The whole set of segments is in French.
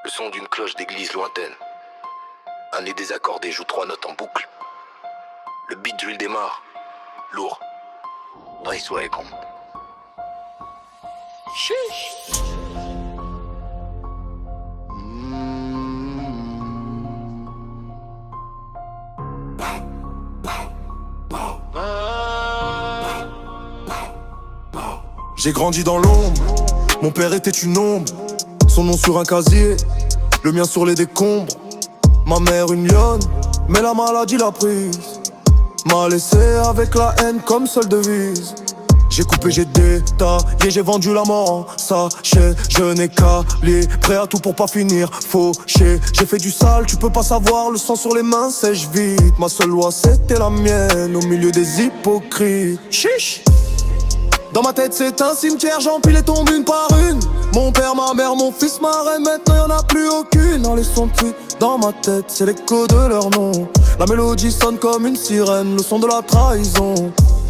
Le son d'une cloche d'église lointaine. Un nez désaccordé joue 3 notes en boucle. Le beat drill démarre. Lourd. Brace Wagon. Chiche. J'ai grandi dans l'ombre, mon père était une ombre. Son nom sur un casier, le mien sur les décombres. Ma mère une lionne, mais la maladie l'a prise. M'a laissé avec la haine comme seule devise. J'ai coupé, j'ai détaillé, j'ai vendu la mort en sachet. Je n'ai qu'à lier, prêt à tout pour pas finir fauché. J'ai fait du sale, tu peux pas savoir, le sang sur les mains sèche vite. Ma seule loi c'était la mienne, au milieu des hypocrites. Chiche. Dans ma tête c'est un cimetière, j'empile et tombe une par une. Mon père, ma mère, mon fils, ma reine, maintenant y'en a plus aucune. Dans les sons de dans ma tête, c'est l'écho de leur nom. La mélodie sonne comme une sirène, le son de la trahison.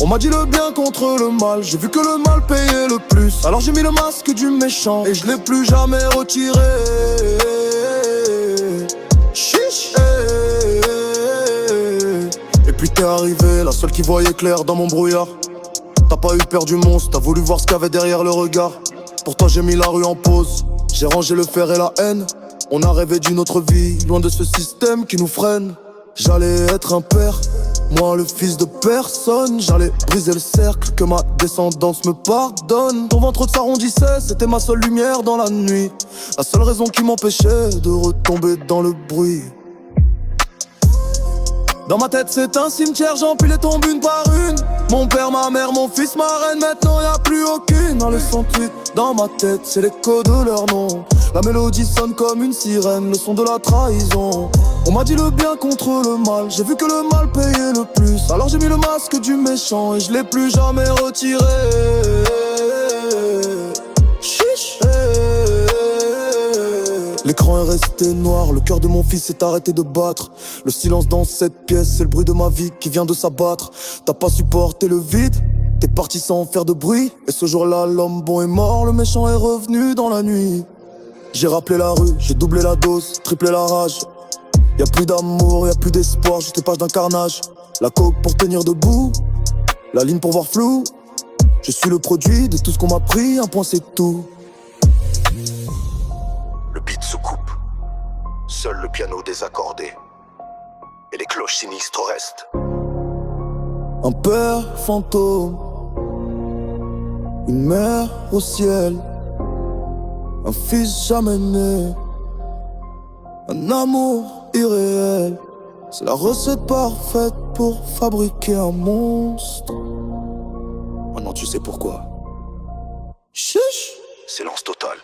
On m'a dit le bien contre le mal, j'ai vu que le mal payait le plus. Alors j'ai mis le masque du méchant et je l'ai plus jamais retiré. Chiche. Et puis t'es arrivé, la seule qui voyait clair dans mon brouillard. T'as pas eu peur du monstre, t'as voulu voir ce qu'il y avait derrière le regard. Pour toi j'ai mis la rue en pause, j'ai rangé le fer et la haine. On a rêvé d'une autre vie, loin de ce système qui nous freine. J'allais être un père, moi le fils de personne. J'allais briser le cercle, que ma descendance me pardonne. Ton ventre s'arrondissait, c'était ma seule lumière dans la nuit. La seule raison qui m'empêchait de retomber dans le bruit. Dans ma tête c'est un cimetière, j'empile et tombe une par une. Mon père, ma mère, mon fils, ma reine, maintenant y'a plus aucune. Dans le 108, dans ma tête c'est l'écho de leur nom. La mélodie sonne comme une sirène, le son de la trahison. On m'a dit le bien contre le mal, j'ai vu que le mal payait le plus. Alors j'ai mis le masque du méchant et je l'ai plus jamais retiré. Chiche. L'écran est resté noir, le cœur de mon fils s'est arrêté de battre. Le silence dans cette pièce, c'est le bruit de ma vie qui vient de s'abattre. T'as pas supporté le vide, t'es parti sans faire de bruit. Et ce jour-là, l'homme bon est mort, le méchant est revenu dans la nuit. J'ai rappelé la rue, j'ai doublé la dose, triplé la rage. Y'a plus d'amour, y'a plus d'espoir, juste les pages d'un carnage. La coke pour tenir debout, la ligne pour voir flou. Je suis le produit de tout ce qu'on m'a pris, un point c'est tout. Le beat se coupe. Seul le piano désaccordé. Et les cloches sinistres restent. Un père fantôme, une mère au ciel, un fils jamais né, un amour irréel. C'est la recette parfaite pour fabriquer un monstre. Maintenant tu sais pourquoi. Chiche. Silence total.